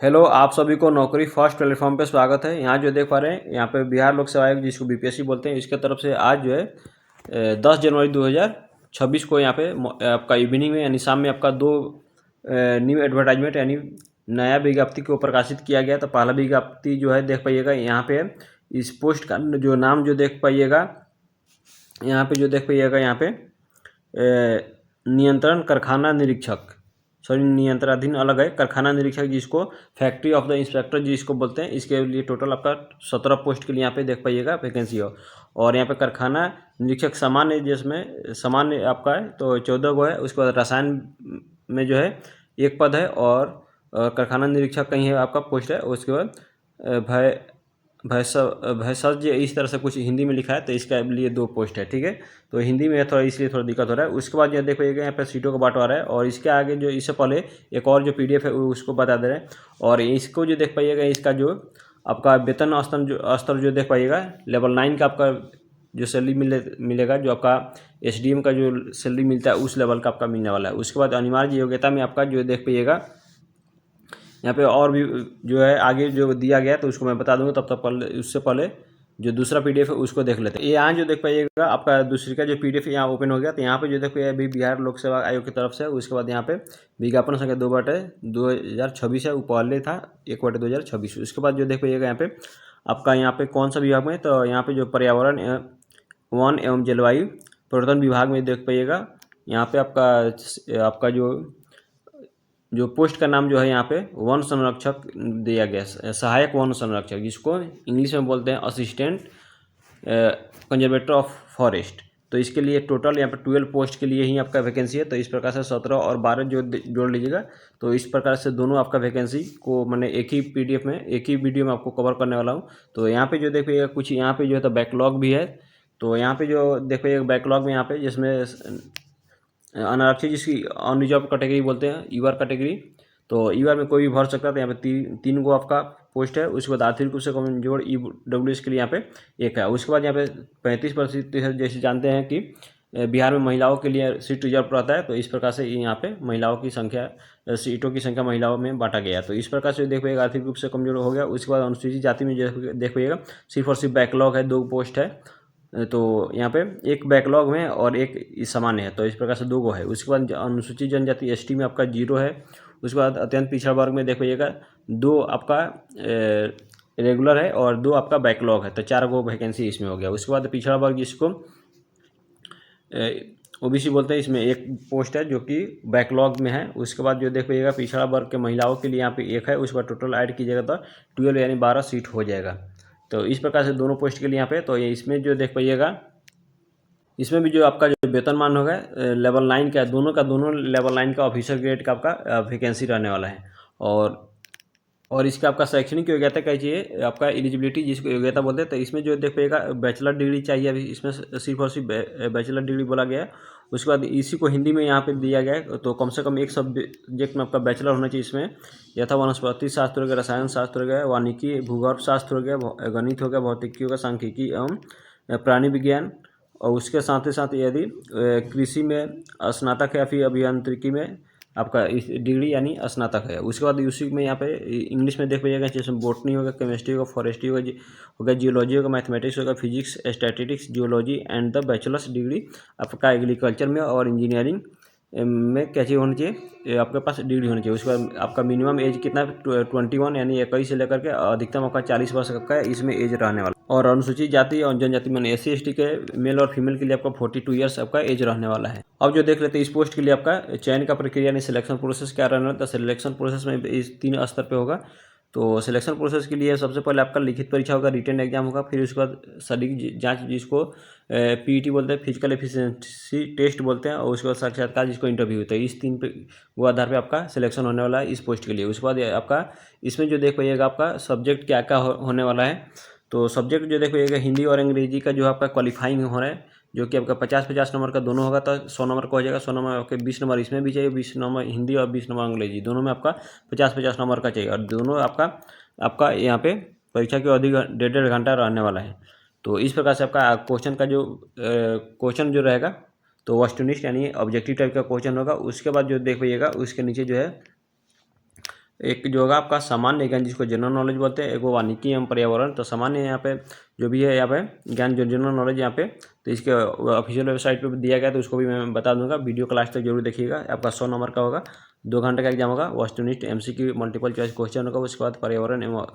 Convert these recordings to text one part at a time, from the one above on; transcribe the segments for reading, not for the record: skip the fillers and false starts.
Hello, आप सभी को नौकरी फर्स्ट प्लेटफॉर्म पे स्वागत है। यहाँ जो देख पा रहे हैं, यहाँ पे बिहार लोक सेवा आयोग जिसको बीपीएससी बोलते हैं, इसके तरफ से आज जो है 10 जनवरी 2026 को यहाँ पे आपका इवनिंग में यानी शाम में आपका दो न्यू एडवर्टाइजमेंट यानी नया विज्ञप्ति को प्रकाशित किया गया। तो पहला विज्ञप्ति जो है देख पाइएगा यहाँ पे, इस पोस्ट का जो नाम जो देख पाइएगा यहाँ पे, जो देख पाइएगा यहाँ पे नियंत्रण कारखाना निरीक्षक, सॉरी नियंत्रणाधीन अलग है, कारखाना निरीक्षक जिसको फैक्ट्री ऑफ द इंस्पेक्टर जिसको बोलते हैं, इसके लिए टोटल आपका 17 पोस्ट के लिए यहाँ पे देख पाइएगा वैकेंसी हो। और यहाँ पे कारखाना निरीक्षक सामान्य जिसमें सामान्य आपका है तो 14 को है। उसके बाद रसायन में जो है एक पद है, और कारखाना निरीक्षक कहीं है आपका पोस्ट है। उसके बाद भय भैसज इस तरह से कुछ हिंदी में लिखा है, तो इसके लिए 2 पोस्ट है, ठीक है। तो हिंदी में थोड़ा इसलिए थोड़ा दिक्कत हो रहा है। उसके बाद जो देखिएगा यहाँ पे सीटों का बंटवारा है, और इसके आगे जो इससे पहले एक और जो पीडीएफ है उसको बता दे रहे हैं। और इसको जो देख पाइएगा, इसका जो आपका वेतन स्तर जो देख पाइएगा लेवल 9 का आपका जो सैलरी मिलेगा, जो आपका एसडीएम का जो सैलरी मिलता है उस लेवल का आपका मिलने वाला है। उसके बाद अनिवार्य योग्यता में आपका जो देख पाइएगा यहाँ पे और भी जो है आगे जो दिया गया तो उसको मैं बता दूंगा, तब तक पहले उससे पहले जो दूसरा पीडीएफ है उसको देख लेते हैं। ये यहाँ जो देख पाइएगा आपका दूसरी का जो पीडीएफ यहाँ ओपन हो गया, तो यहाँ पे जो देख पाइएगा अभी बिहार लोक सेवा आयोग की तरफ से। उसके बाद यहाँ पे विज्ञापन संख्या 2/2026 है, वो पहले था 1/2026। उसके बाद जो देख पाइएगा यहाँ पे आपका यहाँ पे कौन सा विभाग में, तो यहाँ पे जो पर्यावरण वन एवं जलवायु परिवर्तन विभाग में देख पाइएगा यहाँ पे आपका जो पोस्ट का नाम जो है यहाँ पे वन संरक्षक दिया गया, सहायक वन संरक्षक, जिसको इंग्लिश में बोलते हैं असिस्टेंट कंजर्वेटर ऑफ फॉरेस्ट। तो इसके लिए टोटल यहाँ पे 12 पोस्ट के लिए ही आपका वैकेंसी है। तो इस प्रकार से 17 और 12 जो जोड़ लीजिएगा, तो इस प्रकार से दोनों आपका वैकेंसी को मैंने एक ही पीडीएफ में एक ही वीडियो में आपको कवर करने वाला हूँ। तो यहाँ पे जो देखिएगा कुछ यहाँ पे जो है तो बैकलॉग भी है। तो यहाँ पे जो देखिएगा बैकलॉग में यहाँ पे जिसमें अनारक्षित जिसकी अनरिजर्व कैटेगरी बोलते हैं, यूआर कैटेगरी, तो यूआर में कोई भी भर सकता है। तो यहाँ पे तीन को आपका पोस्ट है। उसके बाद आर्थिक रूप से कमजोर ईडब्ल्यूएस के लिए यहाँ पे एक है। उसके बाद यहाँ पे 35% जैसे जानते हैं कि बिहार में महिलाओं के लिए सीट रिजर्व रहता है। तो इस प्रकार से यहाँ पे महिलाओं की संख्या, सीटों की संख्या महिलाओं में बांटा गया। तो इस प्रकार से देख पाइएगा आर्थिक रूप से कमजोर हो गया। उसके बाद अनुसूचित जाति में देख पाइएगा सिर्फ और सिर्फ बैकलॉग है, 2 पोस्ट है। तो यहाँ पे एक बैकलॉग में और एक सामान्य है, तो इस प्रकार से 2 को है। उसके बाद अनुसूचित जनजाति एसटी में आपका 0 है। उसके बाद अत्यंत पिछड़ा वर्ग में देखिएगा 2 आपका रेगुलर है और 2 आपका बैकलॉग है, तो 4 को वैकेंसी इसमें हो गया। उसके बाद पिछड़ा वर्ग जिसको ओबीसी बोलते हैं, इसमें 1 पोस्ट है जो कि बैकलॉग में है। उसके बाद जो देखिएगा पिछड़ा वर्ग के महिलाओं के लिए यहाँ पे 1 है। उसके बाद टोटल ऐड कीजिएगा तो 12 यानी 12 सीट हो जाएगा। तो इस प्रकार से दोनों पोस्ट के लिए यहाँ पे, तो ये इसमें जो देख पाइएगा इसमें भी जो आपका जो वेतनमान होगा लेवल 9 का, दोनों लेवल 9 का ऑफिसर ग्रेड का आपका वैकेंसी रहने वाला है। और इसका आपका शैक्षणिक योग्यता क्या चाहिए, आपका एलिजिबिलिटी जिसको योग्यता बोलते हैं, तो इसमें जो देख पाइएगा बैचलर डिग्री चाहिए। अभी इसमें सिर्फ और सिर्फ बैचलर डिग्री बोला गया है। उसके बाद इसी को हिंदी में यहाँ पे दिया गया है, तो कम से कम एक सब्जेक्ट में आपका बैचलर होना चाहिए। इसमें यथा वनस्पति शास्त्र हो गया, रसायन शास्त्र हो गया, वानिकी भूगर्भ शास्त्र हो गया, गणित हो गया, भौतिकी होगा, सांख्यिकी एवं प्राणी विज्ञान। और उसके साथ ही साथ यदि कृषि में स्नातक है या फिर अभियांत्रिकी में आपका इस डिग्री यानी स्नातक है। उसके बाद उसी में यहाँ पे इंग्लिश में देख पाइएगा जिसमें बोटनी होगा, केमिस्ट्री होगा, फॉरेस्ट्री होगा, जियोलॉजी होगा, मैथमेटिक्स होगा, physics, statistics, geology and the bachelors degree आपका एग्रीकल्चर में और इंजीनियरिंग में क्या चीज़ होनी चाहिए, आपके पास डिग्री होनी चाहिए। उसके बाद आपका मिनिमम एज कितना 21 यानी 21 से लेकर के अधिकतम आपका 40 वर्ष का है, इसमें एज रहने वाला। और अनुसूचित जाति और जनजाति मैंने SC/ST के मेल और फीमेल के लिए आपका 42 ईयर्स आपका एज रहने वाला है। अब जो देख लेते हैं इस पोस्ट के लिए आपका चयन का प्रक्रिया यानी सिलेक्शन प्रोसेस क्या रहने वाला है। सिलेक्शन प्रोसेस में इस 3 स्तर पे होगा। तो सिलेक्शन प्रोसेस के लिए सबसे पहले आपका लिखित परीक्षा होगा, रिटन एग्जाम होगा, फिर उसके बाद शारीरिक जांच जिसको PET बोलते हैं, फिजिकल एफिशिएंसी टेस्ट बोलते हैं, और उसके बाद साक्षात्कार जिसको इंटरव्यू होता है। इस 3 पे वो आधार पे आपका सिलेक्शन होने वाला है इस पोस्ट के लिए। उसके बाद आपका इसमें जो देख पाइएगा आपका सब्जेक्ट क्या क्या होने वाला है। तो सब्जेक्ट जो देख पाइएगा हिंदी और अंग्रेजी का जो आपका क्वालिफाइंग हो रहा है, जो कि आपका 50-50 नंबर का दोनों होगा, तो 100 नंबर का हो जाएगा। 100 नंबर आपके 20 नंबर इसमें भी चाहिए, 20 नंबर हिंदी और 20 नंबर अंग्रेजी, दोनों में आपका 50-50 नंबर का चाहिए। और दोनों आपका यहाँ पे परीक्षा की अवधि 1.5 घंटा रहने वाला है। तो इस प्रकार से आपका क्वेश्चन का जो क्वेश्चन जो रहेगा तो वस्तुनिष्ठ यानी ऑब्जेक्टिव टाइप का क्वेश्चन होगा। उसके बाद जो देख पाइएगा उसके नीचे जो है एक जो होगा आपका सामान्य ज्ञान जिसको जनरल नॉलेज बोलते हैं, एक वो वानिकी एवं पर्यावरण। तो सामान्य यहाँ पे जो भी है यहाँ पे ज्ञान जो जनरल नॉलेज यहाँ पे, तो इसके ऑफिशियल वेबसाइट पे दिया गया, तो उसको भी मैं बता दूंगा। वीडियो को लास्ट तक जरूर देखिएगा। आपका 100 नंबर का होगा, 2 घंटे का एग्जाम होगा। वस्तुनिष्ठ MCQ मल्टीपल चॉइस क्वेश्चन होगा। उसके बाद पर्यावरण एवं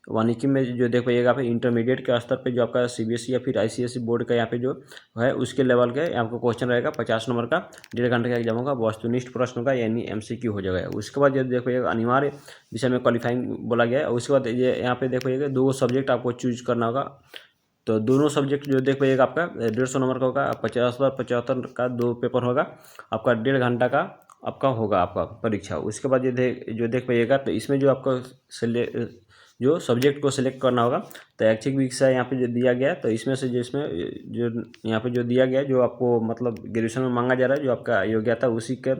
वानिकी में जो देख पाइएगा आप इंटरमीडिएट के स्तर पे जो आपका CBSE या फिर ICSE बोर्ड का यहाँ पे जो है उसके लेवल के आपको क्वेश्चन रहेगा। 50 नंबर का 1.5 घंटे का एग्जाम होगा। वस्तुनिष्ठ प्रश्न होगा यानी MCQ हो जाएगा। उसके बाद ये देख पाइएगा अनिवार्य विषय में क्वालिफाइंग बोला गया है। उसके बाद ये यहाँ पे देख पाइएगा 2 सब्जेक्ट आपको चूज करना होगा। तो दोनों सब्जेक्ट जो देख पाइएगा आपका 150 नंबर का होगा। 50 और 75 का 2 पेपर होगा। आपका 1.5 घंटा का आपका होगा आपका परीक्षा। उसके बाद ये जो देख पाइएगा, तो इसमें जो आपको जो सब्जेक्ट को सिलेक्ट करना होगा, तो ऐच्छिक विषय यहाँ पे जो दिया गया है, तो इसमें से जिसमें जो यहाँ पे जो दिया गया है, जो आपको मतलब ग्रेजुएशन में मांगा जा रहा है, जो आपका योग्यता उसी के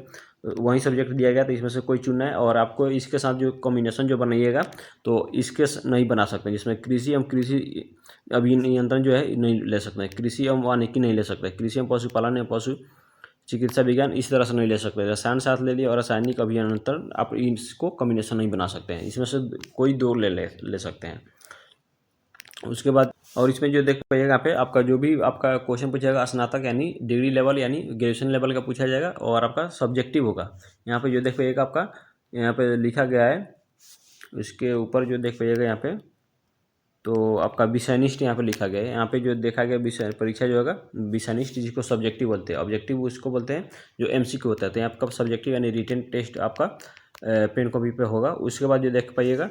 वही सब्जेक्ट दिया गया, तो इसमें से कोई चुनना है। और आपको इसके साथ जो कॉम्बिनेशन जो बनाइएगा, तो इसके नहीं बना सकते, जिसमें कृषि एवं कृषि अभिनियंत्रण जो है नहीं ले सकते हैं, कृषि एवं वानिकी नहीं ले सकते, कृषि एवं पशुपालन एवं पशु चिकित्सा विज्ञान इस तरह से नहीं ले सकते। रसायन साथ ले लिया और रासायनिक अभियंत्रण, आप इसको कॉम्बिनेशन नहीं बना सकते हैं। इसमें से कोई 2 ले सकते हैं। उसके बाद और इसमें जो देख पाइएगा यहाँ पे आपका जो भी आपका क्वेश्चन पूछेगा स्नातक यानी डिग्री लेवल यानी ग्रेजुएशन लेवल का पूछा जाएगा। और आपका सब्जेक्टिव होगा। यहाँ पे जो देख पाइएगा आपका यहाँ पे लिखा गया है, इसके ऊपर जो देख पाइएगा यहाँ पे, तो आपका विषयनिष्ठ यहाँ पे लिखा गया है। यहाँ पे जो देखा गया विषय परीक्षा जो होगा विषयनिष्ठ, जिसको सब्जेक्टिव बोलते हैं। ऑब्जेक्टिव उसको बोलते हैं जो MCQ होता है। तो यहाँ आपका सब्जेक्टिव यानी रिटन टेस्ट आपका पेन कॉपी पे होगा। उसके बाद जो देख पाइएगा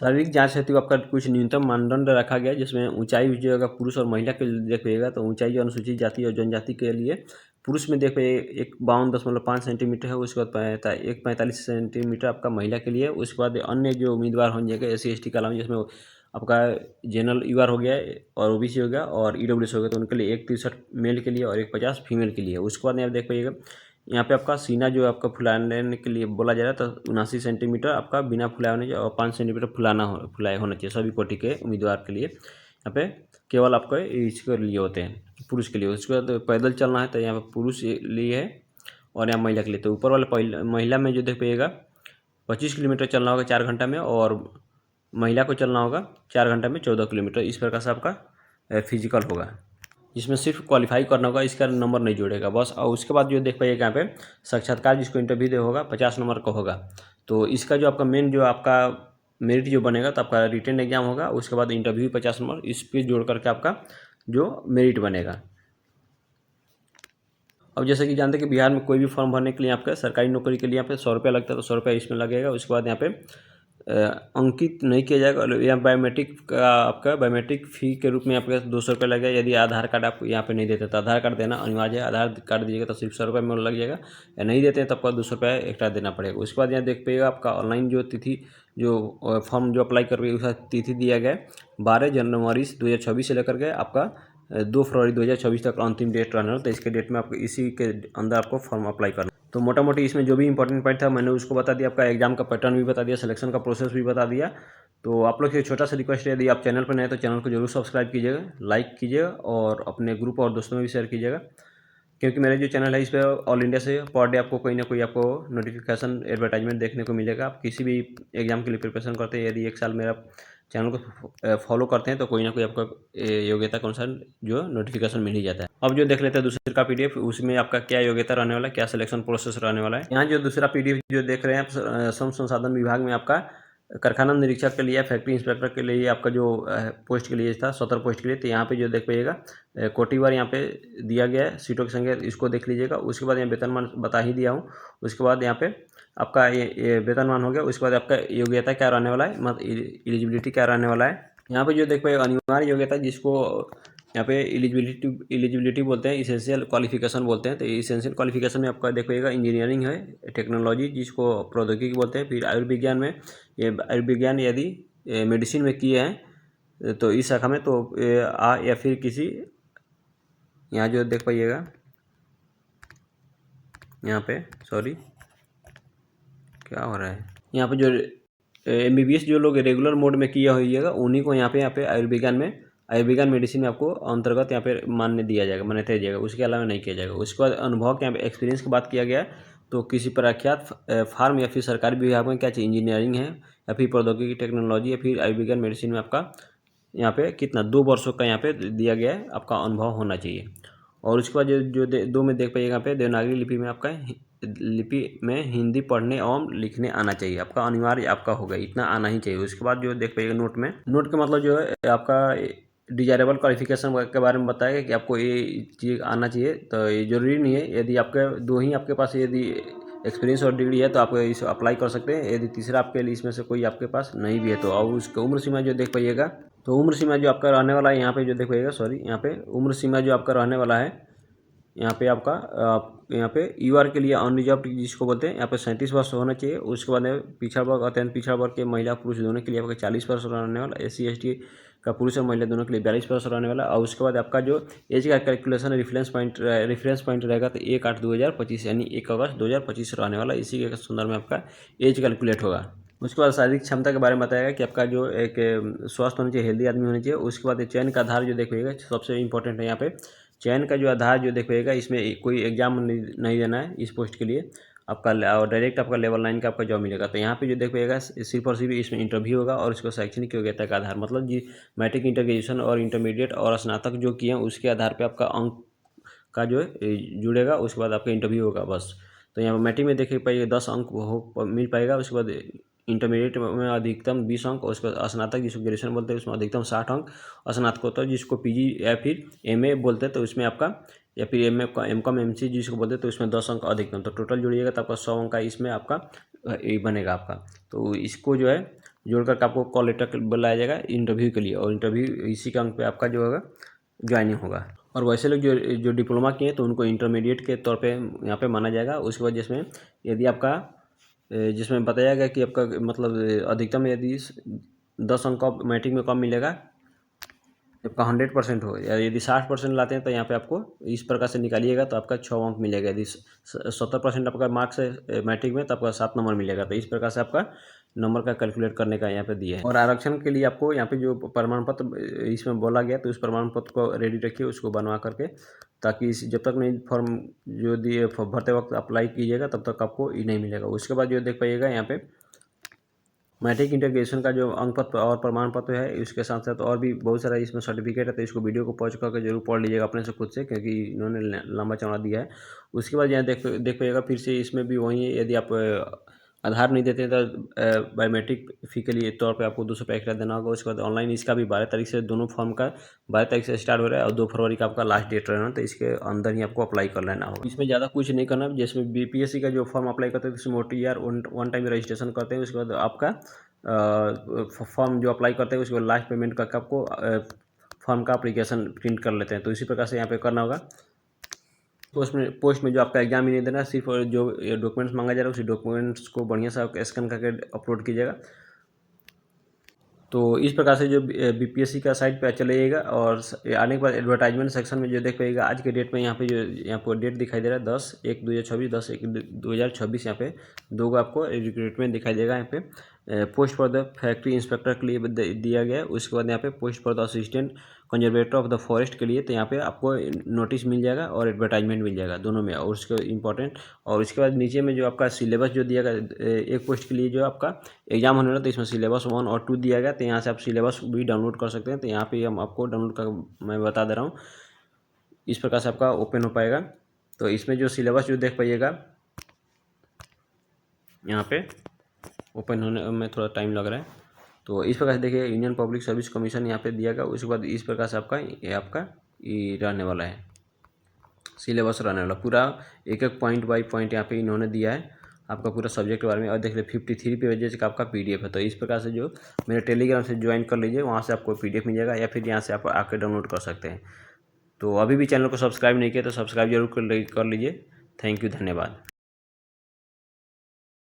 शारीरिक जांच हेतु आपका कुछ न्यूनतम मानदंड रखा गया है, जिसमें ऊंचाई जो होगा पुरुष और महिला के लिए देख पाइएगा, तो ऊंचाई जो अनुसूचित जाति और जनजाति के लिए पुरुष में देख पाइए 52.5 सेंटीमीटर है। उसके बाद 45 सेंटीमीटर आपका महिला के लिए। उसके बाद अन्य जो उम्मीदवार हो जाएगा SC ST का जिसमें आपका जनरल UR हो गया और OBC हो गया और EWS हो गया, तो उनके लिए 1.63 मेल के लिए और 1.50 फीमेल के लिए। उसके बाद यहाँ देख पाइएगा यहाँ पे आपका सीना जो आपका फुलाने के लिए बोला जा रहा है, तो 79 सेंटीमीटर आपका बिना फुलाए होने चाहिए और 5 सेंटीमीटर फुलाए होना चाहिए सभी कोटि के उम्मीदवार के लिए। यहाँ पे केवल आपको इसके लिए होते हैं पुरुष के लिए। उसके बाद पैदल चलना है, तो यहाँ पे पुरुष लिए है और यहाँ महिला के लिए। तो ऊपर वाले महिला में जो देख पाइएगा 25 किलोमीटर चलना होगा 4 घंटा में, और महिला को चलना होगा 4 घंटा में 14 किलोमीटर। इस प्रकार से आपका फिजिकल होगा, जिसमें सिर्फ क्वालिफाई करना होगा, इसका नंबर नहीं जोड़ेगा बस। और उसके बाद जो देख पाइएगा यहाँ पे साक्षात्कार जिसको इंटरव्यू दे होगा 50 नंबर का होगा। तो इसका जो आपका मेन जो आपका मेरिट जो बनेगा, तो आपका रिटन एग्जाम होगा। उसके बाद इंटरव्यू 50 नंबर, इस पर जोड़ करके आपका जो मेरिट बनेगा। अब जैसे कि जानते हैं कि बिहार में कोई भी फॉर्म भरने के लिए आपका सरकारी नौकरी के लिए यहाँ पे 100 रुपया लगता है, तो 100 रुपया इसमें लगेगा। उसके बाद यहाँ पे अंकित नहीं किया जाएगा। या बायोमेट्रिक का आपका बायोमेट्रिक फ़ी के रूप में आपका 200 रुपये लगेगा। यदि आधार कार्ड आप यहाँ पे नहीं देते तो आधार कार्ड देना अनिवार्य है। आधार कार्ड दीजिएगा तो सिर्फ 100 रुपये में लग जाएगा, या नहीं देते हैं तो आपका 200 रुपये एक्स्ट्रा देना पड़ेगा। उसके बाद यहाँ देख पाइएगा आपका ऑनलाइन जो तिथि जो फॉर्म जो अप्लाई कर रही है उसका तिथि दिया गया है 12 जनवरी 2026 से लेकर के आपका 2 फरवरी 2026 तक अंतिम डेट रहना है। तो इसके डेट में आपको इसी के अंदर आपको फॉर्म अप्लाई करना। तो मोटा मोटी इसमें जो भी इंपॉर्टेंट पॉइंट था मैंने उसको बता दिया। आपका एग्जाम का पैटर्न भी बता दिया, सिलेक्शन का प्रोसेस भी बता दिया। तो आप लोग से छोटा सा रिक्वेस्ट है, यदि आप चैनल पर नए तो चैनल को जरूर सब्सक्राइब कीजिएगा, लाइक कीजिएगा और अपने ग्रुप और दोस्तों में भी शेयर कीजिएगा। क्योंकि मेरा जो चैनल है इस पर ऑल इंडिया से पर डे आपको कोई ना कोई आपको नोटिफिकेशन एडवर्टाइजमेंट देखने को मिलेगा। आप किसी भी एग्जाम के लिए प्रिपरेशन करते हैं, यदि 1 साल मेरा चैनल को फॉलो करते हैं, तो कोई ना कोई आपको योग्यता के अनुसार जो नोटिफिकेशन मिल ही जाता है। अब जो देख लेते हैं दूसरे का PDF, उसमें आपका क्या योग्यता रहने वाला है, क्या सिलेक्शन प्रोसेस रहने वाला है। यहाँ जो दूसरा PDF जो देख रहे हैं आप, श्रम संसाधन विभाग में आपका कारखाना निरीक्षक के लिए, फैक्ट्री इंस्पेक्टर के लिए आपका जो पोस्ट के लिए था 17 पोस्ट के लिए। तो यहाँ पे जो देख पाइएगा कोटिवार यहाँ पे दिया गया है सीटों की संख्या, इसको देख लीजिएगा। उसके बाद यहाँ वेतनमान बता ही दिया हूँ। उसके बाद यहाँ पे आपका ये वेतनमान हो गया। उसके बाद आपका योग्यता क्या रहने वाला है, मतलब एलिजिबिलिटी क्या रहने वाला है। यहाँ पे जो देख पाइएगा अनिवार्य योग्यता, जिसको यहाँ पे एलिजिबिलिटी बोलते हैं, इसेंशियल क्वालिफिकेशन बोलते हैं। तो इसेंशियल क्वालिफिकेशन में आपका देखिएगा इंजीनियरिंग है, टेक्नोलॉजी जिसको प्रौद्योगिकी बोलते हैं, फिर आयुर्विज्ञान में ये आयुर्विज्ञान यदि मेडिसिन में किए हैं तो इस शाखा में तो या फिर किसी यहाँ जो देख पाइएगा यहाँ पे सॉरी क्या हो रहा है, यहाँ पे जो MBBS जो लोग रेगुलर मोड में किया होइएगा उन्हीं को यहाँ पे आयुर्विज्ञान मेडिसिन में आपको अंतर्गत यहाँ पे मान्य दिया जाएगा, मान्यता दिया जाएगा। उसके अलावा नहीं किया जाएगा। उसके बाद अनुभव के यहाँ पे एक्सपीरियंस की बात किया गया है, तो किसी प्रख्यात फार्म या फिर सरकारी विभाग में क्या चाहिए, इंजीनियरिंग है या फिर प्रौद्योगिकी टेक्नोलॉजी या फिर आयुर्विज्ञान मेडिसिन में आपका यहाँ पे कितना 2 वर्षों का यहाँ पे दिया गया है आपका अनुभव होना चाहिए। और उसके बाद जो दो में देख पाइएगा यहाँ पे देवनागरी लिपि में आपका लिपि में हिंदी पढ़ने एवं लिखने आना चाहिए, आपका अनिवार्य आपका होगा, इतना आना ही चाहिए। उसके बाद जो देख पाइएगा नोट में, नोट का मतलब जो है आपका डिजायरेबल क्वालिफिकेशन के बारे में बताया कि आपको ये चीज़ आना चाहिए। तो ये जरूरी नहीं है, यदि आपके दो ही आपके पास यदि एक्सपीरियंस और डिग्री है तो आप इस अप्लाई कर सकते हैं। यदि तीसरा आपके लिए इसमें से कोई आपके पास नहीं भी है तो। और उसका उम्र सीमा जो देख पाइएगा, तो उम्र सीमा जो आपका रहने वाला है यहाँ पे जो देख पाइएगा, सॉरी यहाँ पे उम्र सीमा जो आपका रहने वाला है यहाँ पे आपका यहाँ पे यूआर के लिए अनरिजर्व जिसको बोलते हैं यहाँ पे 37 वर्ष होना चाहिए। उसके बाद पिछड़ा वर्ग अत्यंत पिछड़ा वर्ग के महिला पुरुष दोनों के लिए आपका 40 वर्ष रहने वाला, SC ST का पुरुष और महिला दोनों के लिए 42 वर्ष रहने वाला। और उसके बाद आपका जो एज का कैलकुलेशन रेफरेंस पॉइंट रहेगा तो 1/8/2025 यानी 1 अगस्त 2025 रहने वाला, इसी के संदर्भ में आपका एज कैलकुलेट होगा। उसके बाद शारीरिक क्षमता के बारे में बताएगा कि आपका जो एक स्वस्थ होना चाहिए, हेल्दी आदमी होना चाहिए। उसके बाद चयन का आधार जो देखिएगा सबसे इंपॉर्टेंट है यहाँ पे, चयन का जो आधार जो देखिएगा इसमें कोई एग्जाम नहीं देना है इस पोस्ट के लिए, आपका डायरेक्ट आपका लेवल 9 का आपका जॉब मिलेगा। तो यहाँ पे जो देखिएगा सिर्फ और सिर्फ इसमें इंटरव्यू होगा और इसको शैक्षणिक योग्यता का आधार मतलब जी मैट्रिक, इंटर, ग्रेजुएशन और इंटरमीडिएट और स्नातक जो किए हैं उसके आधार पर आपका अंक का जो है जुड़ेगा। उसके बाद आपका इंटरव्यू होगा बस। तो यहाँ पर मैट्रिक में देखिए पाइए 10 अंक मिल पाएगा। उसके बाद इंटरमीडिएट में अधिकतम 20 अंक, और उसके बाद स्नातक जिसको ग्रेजुएशन बोलते हैं उसमें अधिकतम 60 अंक, और स्नातकोत्तर जिसको PG या फिर MA बोलते हैं तो उसमें आपका, या फिर MCOM MC जिसको बोलते हैं तो उसमें 10 अंक अधिकतम। तो टोटल जोड़िएगा तो आपका 100 अंक का इसमें आपका बनेगा आपका। तो इसको जो है जोड़कर आपको कॉल लेटर बुलाया जाएगा इंटरव्यू के लिए, और इंटरव्यू इसी के अंक पे आपका जो होगा ज्वाइनिंग होगा। और वैसे लोग जो डिप्लोमा किए तो उनको इंटरमीडिएट के तौर पे यहाँ पे माना जाएगा। उसके बाद जिसमें यदि आपका जिसमें बताया गया कि आपका मतलब अधिकतम यदि 10 अंक का मैट्रिक में कम मिलेगा, आपका 100% हो, या यदि 60% लाते हैं तो यहाँ पे आपको इस प्रकार से निकालिएगा तो आपका 6 अंक मिलेगा। यदि 70% आपका मार्क्स है मैट्रिक में तो आपका 7 नंबर मिलेगा। तो इस प्रकार से आपका नंबर का कैलकुलेट करने का यहाँ पे दिया है। और आरक्षण के लिए आपको यहाँ पे जो प्रमाण पत्र इसमें बोला गया तो उस प्रमाण पत्र को रेडी रखिए, उसको बनवा करके, ताकि जब तक नहीं फॉर्म जो दिए भरते वक्त अप्लाई कीजिएगा तब तक आपको ये नहीं मिलेगा। उसके बाद जो देख पाइएगा यहाँ पे मैट्रिक, इंटर, ग्रेजुएशन का जो अंक पत्र और प्रमाण पत्र है, इसके साथ साथ और भी बहुत सारा इसमें सर्टिफिकेट है। तो इसको वीडियो को पॉज करके जरूर पढ़ लीजिएगा अपने से खुद से, क्योंकि इन्होंने लंबा चौड़ा दिया है। उसके बाद यहाँ देख पाइएगा फिर से इसमें भी वही है, यदि आप आधार नहीं देते हैं तो बायोमेट्रिक फी के लिए तौर पे आपको 200 रुपये एक्स्ट्रा देना होगा। उसके बाद ऑनलाइन इसका भी 12 तारीख से दोनों फॉर्म का 12 तारीख से स्टार्ट हो रहा है और 2 फरवरी का आपका लास्ट डेट रहना, तो इसके अंदर ही आपको अप्लाई कर लेना होगा। इसमें ज़्यादा कुछ नहीं करना। जैसे BPSC का जो फॉर्म अप्लाई करते हैं उसमें OTR वन टाइम रजिस्ट्रेशन करते हैं। उसके बाद आपका फॉर्म जो अप्लाई करते हैं उसके बाद लास्ट पेमेंट करके आपको फॉर्म का अप्लीकेशन प्रिंट कर लेते हैं। तो इसी प्रकार से यहाँ पे करना होगा। पोस्ट में जो आपका एग्जाम ही नहीं देना, सिर्फ जो डॉक्यूमेंट्स मांगा जा रहा है उसी डॉक्यूमेंट्स को बढ़िया से स्कैन करके अपलोड कीजिएगा। तो इस प्रकार से जो BPSC का साइट पे चले जाइएगा, और आने के बाद एडवर्टाइजमेंट सेक्शन में जो देख पाइएगा आज के डेट में यहाँ पे जो यहाँ पर डेट दिखाई दे रहा है 10/1/2026, 10/1/2026 यहाँ पे 2 को आपको रिक्रूटमेंट दिखाई देगा। यहाँ पे post for the factory inspector के लिए दिया गया है। उसके बाद यहाँ पे post for the assistant conservator of the forest के लिए, तो यहाँ पे आपको नोटिस मिल जाएगा और एडवर्टाइजमेंट मिल जाएगा दोनों में। और उसके इम्पोर्टेंट, और उसके बाद नीचे में जो आपका सिलेबस जो दिया गया एक पोस्ट के लिए जो आपका एग्जाम होने वाला, तो इसमें सिलेबस 1 और 2 दिया गया। तो यहाँ से आप सिलेबस भी डाउनलोड कर सकते हैं। तो यहाँ पे हम आपको डाउनलोड कर मैं बता दे रहा हूँ, इस प्रकार से आपका ओपन हो पाएगा। तो इसमें जो सिलेबस जो देख पाइएगा यहाँ पे ओपन होने में थोड़ा टाइम लग रहा है। तो इस प्रकार से देखिए इंडियन पब्लिक सर्विस कमीशन यहाँ पे दिया गया। उसके बाद इस प्रकार से आपका ये रहने वाला है, सिलेबस रहने वाला पूरा एक पॉइंट बाई पॉइंट यहाँ पे इन्होंने दिया है आपका पूरा सब्जेक्ट के बारे में। और देख ले 53 पेजेज का आपका PDF है। तो इस प्रकार से जो मेरे टेलीग्राम से ज्वाइन कर लीजिए, वहाँ से आपको PDF मिल जाएगा, या फिर यहाँ से आप आकर डाउनलोड कर सकते हैं। तो अभी भी चैनल को सब्सक्राइब नहीं किया तो सब्सक्राइब जरूर कर लीजिए। थैंक यू, धन्यवाद।